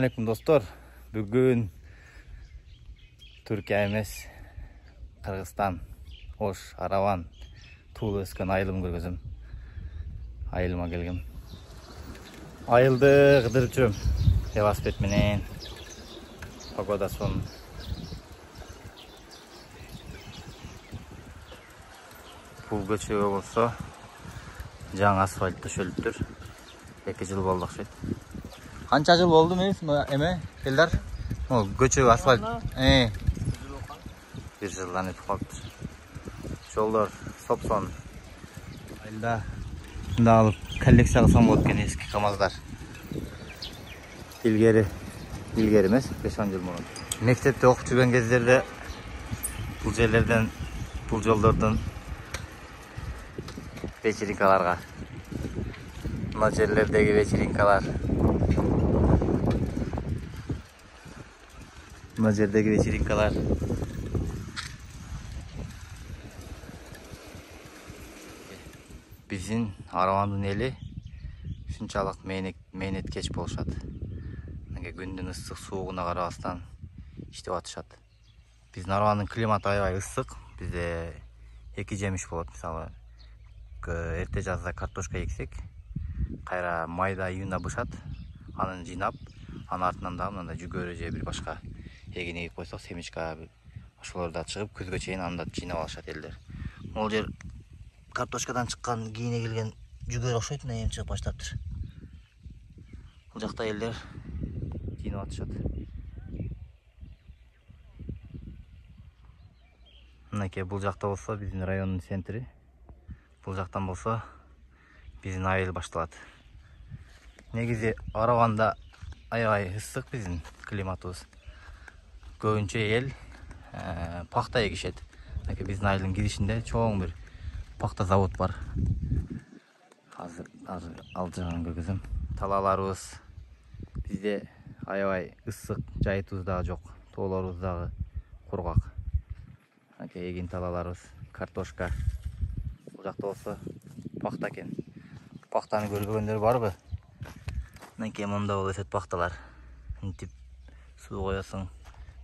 алейкум достор. Бүгін Түркия емес, Қырғызстан, Ош, Араван, Тулы өскен айылым көргізім. Айылыма келгім. Айылды қыдырып жүрім. Велосипед менен. Погода сон. Бұл көчеге болса, жаңа асфальт төшөлүптүр. 2 жыл болды окшойт. Қанша жыл болды эме, келдар? Ол көчеге асфальт. 1 жылдан өтіп қалыптыр. Жолдар сопсон. Айылда мында алып коллекция қылсам болады екен ескі КамАЗдар. Илгери емес, 5-10 жыл мурун. Мектепте оқып жүрген кездерде бұл жерлерден, бұл жолдардан вечеринкаларға. Мына жерлердегі вечеринкалар. Мына жердегі вечеринкалар. Биздин Аравандын эли ушунчалык мээнет кеч болушат. Күндүн ысык суугуна карабастан иштеп атышат. Биздин Аравандын климаты аябай ысык. Бизде 2 жемиш болот. Мисалы, эрте жазда картошка ексек, кайра майда июнда бышат, анын жыйнап, анын артынан да мындай жүгөрү же бир башка эгин эгип койсок, семечка ошолор да чыгып, күзгө чейин аны да жыйнап алышат элдер. Могул жер картошкадан чыккан, кийине келген жүгөрү окшойт, мына эми чыгып баштаптыр. Бул жакта элдер жыйнап атышат. Мынакей бул жакта болсо биздин райондун центри. Бул жактан болсо биздин айыл башталат. Негизи Араванда аябай ысык биздин климатыбыз. Көбүнчө эл пахта эгишет. Биздин айылдын киришинде чоң бир пахта завод бар. Азыр ал жагын көргөзөм. Талааларыбыз бизде аябай ысык, жайытыбыз дагы жок. Тоолорубуз дагы кургак. Эгин талааларыбыз, картошка. Бул жакта болсо пахта экен. Пахтаны көрбөгөндөр барбы? Мынакей монда болуп өсөт пахталар. Мынтип суу коесуң,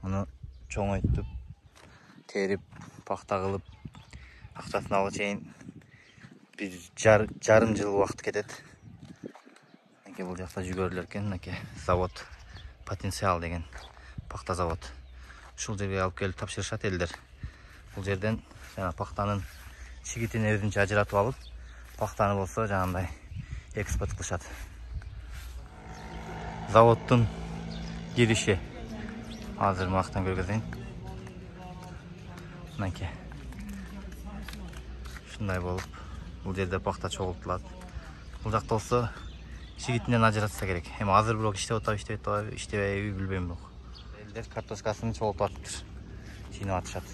муну чоңойтуп, терип, пахта кылып, акчасын алгыга чейин биз жарым жыл убакыт кетет. Мынакей бул жакта жүгөрүлөр экен, мынакей завод, потенциал деген пахта завод. Ушул жерге алып келип тапшырышат элдер. Бул жерден жана пахтанын чигитин өзүнчө ажыратып алып, пахтаны болсо жанагындай экспорт кылышат. Заводдун кириши азыр мактан көргөзөйүн. Мынакей. Ушундай болуп, бул жерде пахта чогултулат. Бул жакта болсо чигитинен ажыратса керек. Эми азыр бирок иштеп атабы, иштебейби билбейм бирок. Элдер картошкасын чогултуп атыптыр. Жыйнап атышат.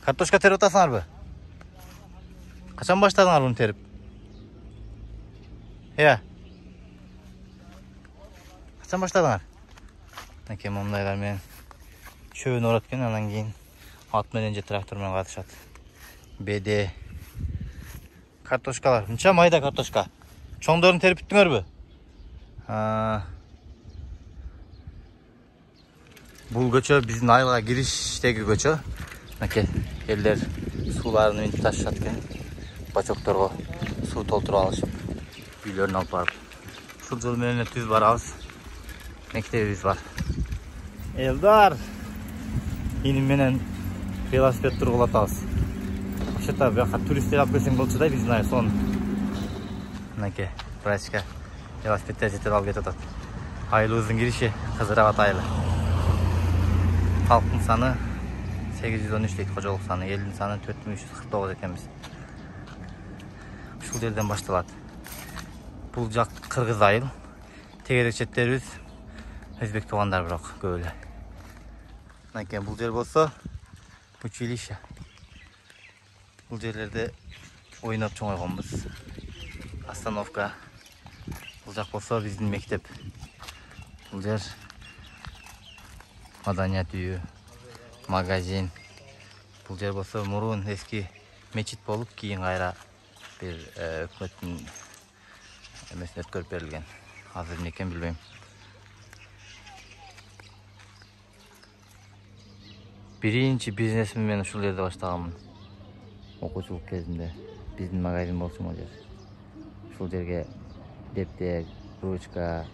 Картошка терип атасыңарбы? Качан баштадыңар муну терип? Качан баштадыңар? Мынакей мондайлар менен чөбүн орот экен, анан кийин ат менен же трактор менен катышат. Беде картошкалар. Мынча майда картошка. Чоңдорун терип бүттүңөрбү? Бул көчө биздин айылга кириштеги көчө. Мынакей элдер сууларын минтип ташышат экен. Бачокторго суу толтуруп алышып, үйлөрүнө алып барып. Ушул жол менен түз барабыз. Мектебибиз бар. Элдар, иним менен велосипед тургулатабыз. Вообще-то бияка туристтер алып келсең болчу да, биздин айыл сон. Мынакей врачка велосипедтер жетип алып кетип атат. Айылыбыздын кириши Кызырабад айылы. Халктын саны 813 дейт, кожолук саны, элдин саны 4349 экенбиз. Ушул жерден башталат. Бул жак кыргыз айыл. Тегерек четтерибиз өзбек туугандар бирок көп эле. Мынакей бул жер болсо училище. Бул жерлерде ойноп чоңойгонбуз. Остановка. Бул жак болсо биздин мектеп. Бул жер маданият үйү, магазин. Бул жер болсо мурун эски мечит болуп, кийин кайра бир өкмөттүн эмесине өткөрүп берилген. Азыр эмне экенин билбейм. Birinci biznesimi ben ушул жерде баштаганмын. Окуучулук кезимде биздин магазин болчу могу жер. Ушул жерге дептер, ручка,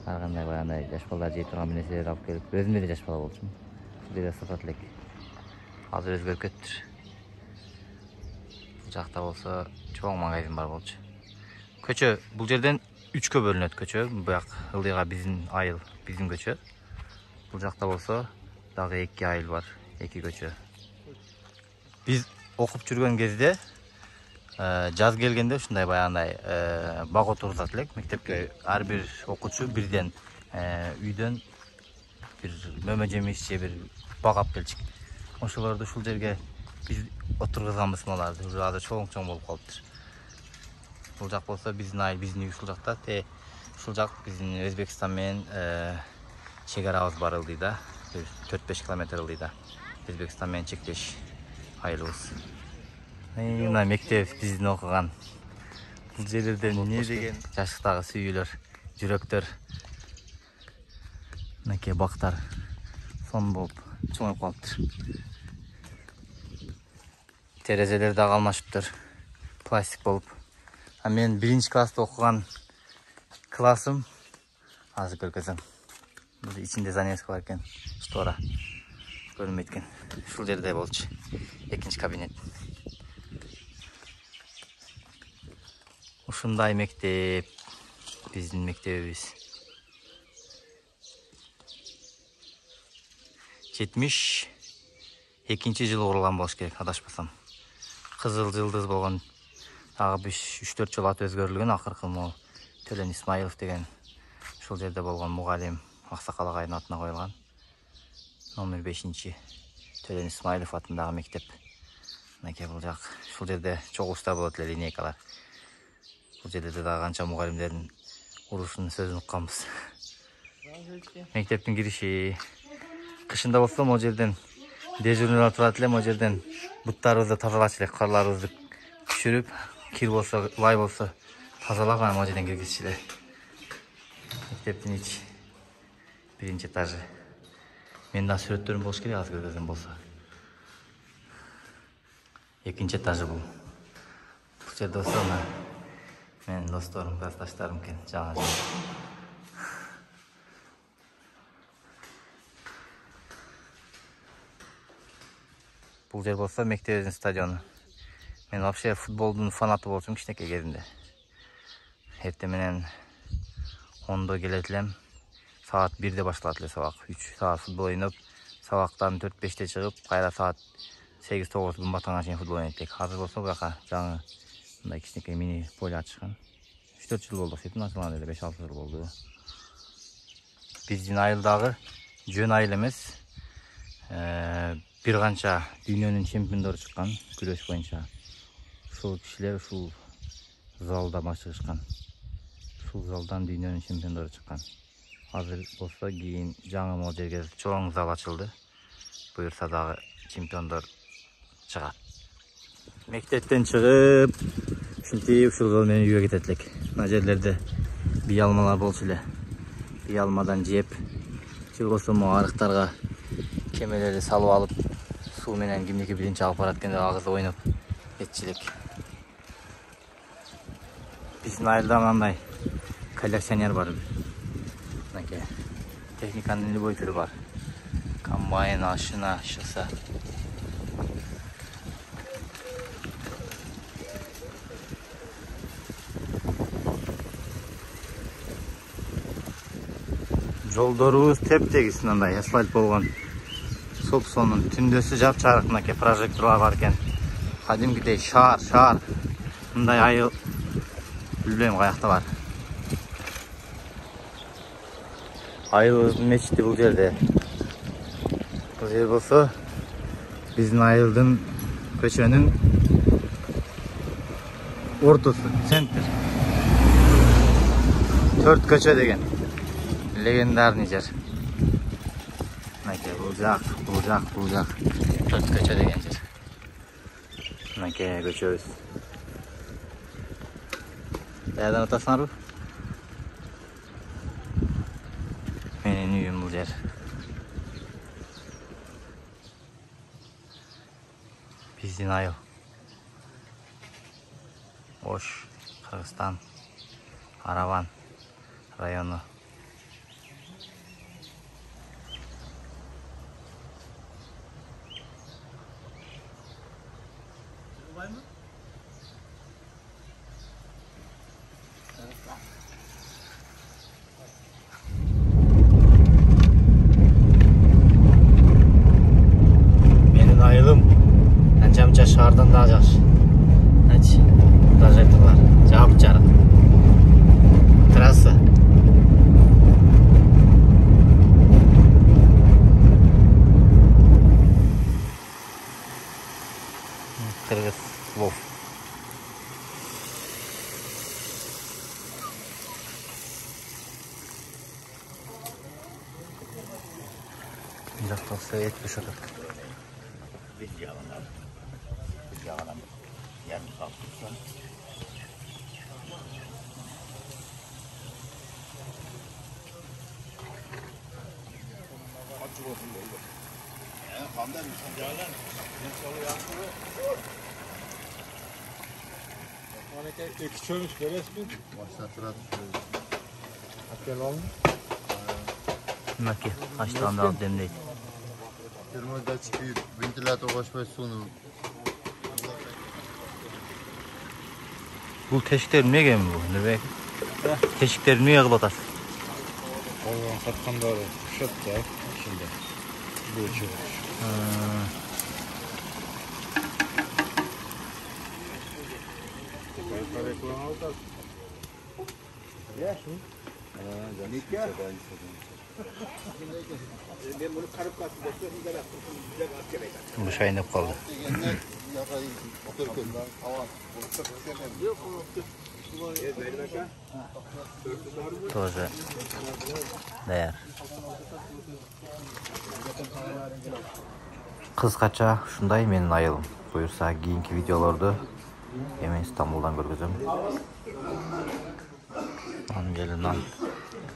ар кандай баягындай жаш балдар жей турган нерселерди алып келип, өзүм деле жаш бала болчумун. Ушул жерде сатат элек. Азыр өзгөрүп кетиптир. Бул жакта болсо чоң магазин бар болчу. Көчө бул жерден 3кө бөлүнөт көчө. Буяк ылдыйга биздин айыл, биздин көчө. Бул жакта болсо дагы 2 айыл бар, 2 көчө. Биз окуп жүргөн кезде жаз келгенде ушундай баягындай бак отургузат элек. Мектепке ар бир окуучу бирден үйдөн бир мөмө жемиш же бир бак алып келчүк. Ошолорду ушул жерге биз отургузганбыз маларды. Азыр чоң болуп калыптыр. Бул жак болсо биздин айыл, биздин үй ушул жакта. Ушул жак биздин Өзбекстан менен чегарабыз бар ылдыйда. 4-5 километр ылдыйда. Өзбекстан менен чектеш айылыбыз. Мына мектеп биздин окуган. Бул жерлерде эмне деген жашыктагы сүйүүлөр, жүрөктөр. Мынакей бактар сон болуп чоңоюп калыптыр. Терезелер дагы алмашыптыр. Пластик болуп. А мен 1-класста окуган классым азыр көргөзөм. Бул ичинде занятие бар экен. Штора көрүнбөйт экен. Ушул жерде болчу. 2 кабинет. Ушундай мектеп биздин мектебибиз. 72-жылы курулган болуш керек, адашпасам. Кызыл жылдыз болгон. Дагы 3-4 жолу аты өзгөрүлгөн, акыркы могу Төлөн Исмаилов деген ушул жерде болгон мугалим Аксакал агайдын атына коюлган. Номер 5 Төлөн Исмаилов атындагы мектеп. Мынакей бул жак. Ушул жерде чогулуштар болот эле, линейкалар. Бул жерде дагы канча мугалимдердин урушунун сөзүн укканбыз. Мектептин кириши. Кышында болсо могу жерден дежурныйлар турат эле, могу жерден буттарыбызды тазалачу элек, карларыбызды түшүрүп, кир болсо, лай болсо тазалап, анан могу жерден киргизчү эле. Мектептин ичи 1-этажы. Мен да сүрөттөрүм болуш керек, азыр көргөзөм болсо. 2-этажы бул. Бул жерде болсо менин досторум, классташтарым экен, жаңы. Бул жер болсо мектебибиздин стадиону. Мен вообще футболдун фанаты болчумун кичинекей кезимде. Эртең менен 10-до келет элем. Саат 1-де башталат эле сабак. 3 саат футбол ойноп, сабактан 4-5-те чыгып, кайра саат 8-9 күн батканга чейин футбол ойнойт элек. Азыр болсо буяка жаңы мындай кичинекей мини поле ачышкан. 3-4 жыл болду, сетин ачылган эле, 5-6 жыл болду. Биздин айылдагы жөн айыл эмес. Бир канча дүйнөнүн чемпиондору чыккан күрөш боюнча. Ушул кишилер ушул залда башыгышкан. Ушул залдан дүйнөнүн чемпиондору чыккан. Азыр болсо кийин жаңы могу жерге чоң зал ачылды. Буюрса дагы чемпиондор чыгат. Мектептен чыгып, ушинтип ушул жол менен үйгө кетет элек. Мына жерлерде бий алмалар болчу эле. Бий алмадан жеп, же болсо могу арыктарга кемелерди салып алып, суу менен кимдики биринчи алып барат экен деп агызып ойноп кетчү элек. Биздин айылда мындай коллекционер бар. Мынакей техниканын любой түрү бар. Комбайн, ашына, шыса. Жолдорубуз теп-тегиз мындай асфальт болгон. Соп-сонун түндөсү жап-жарык, мынакей прожекторлор бар экен. Кадимкидей шаар. Мындай айыл билбейм каякта бар. Айылыбыздын мечити бул жерде. Бул жер болсо биздин айылдын көчөнүн ортосу, центр. 4 көчө деген легендарный жер. Мынакей бул жак. 4 көчө деген жер. Мынакей көчөбүз. Каядан атасыңарбы? Менин үйүм бул жер. Биздин айыл. Ош, Кыргызстан, Араван району. Менин айылым анча-мынча шаардан да жакшы. Ачы, прожекторлар, жабык жарык. Трасса. Кыргыз Вов. Жакта совет пешат. Yarım saat tutsun. Açık olsun böyle. Kandan mı? Candan. İki çölmüş görüyoruz mu? Başlattılar. Akıl oldu. Maki, açtığında al demleydi. Termoda çıkıyor, ventilatör koşmuş sonu. Bu teşikler niye gelmiyor bu? Ne be? Teşikleri niye kılatar? Allah'ın satkanları şut da şimdi. Bu çıkıyor. Bu şahinip kaldı. Тоже değer. Kıskaça şunday menin ayılım. Buyursa keyinki videolarda hemen İstanbul'dan görgüzüm. Lan gelin lan.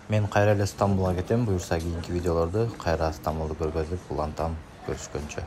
Men kayra ile İstanbul'a getem. Buyursa keyinki videolarda kayra İstanbul'da görgüzüp ulantam görüşkönçe.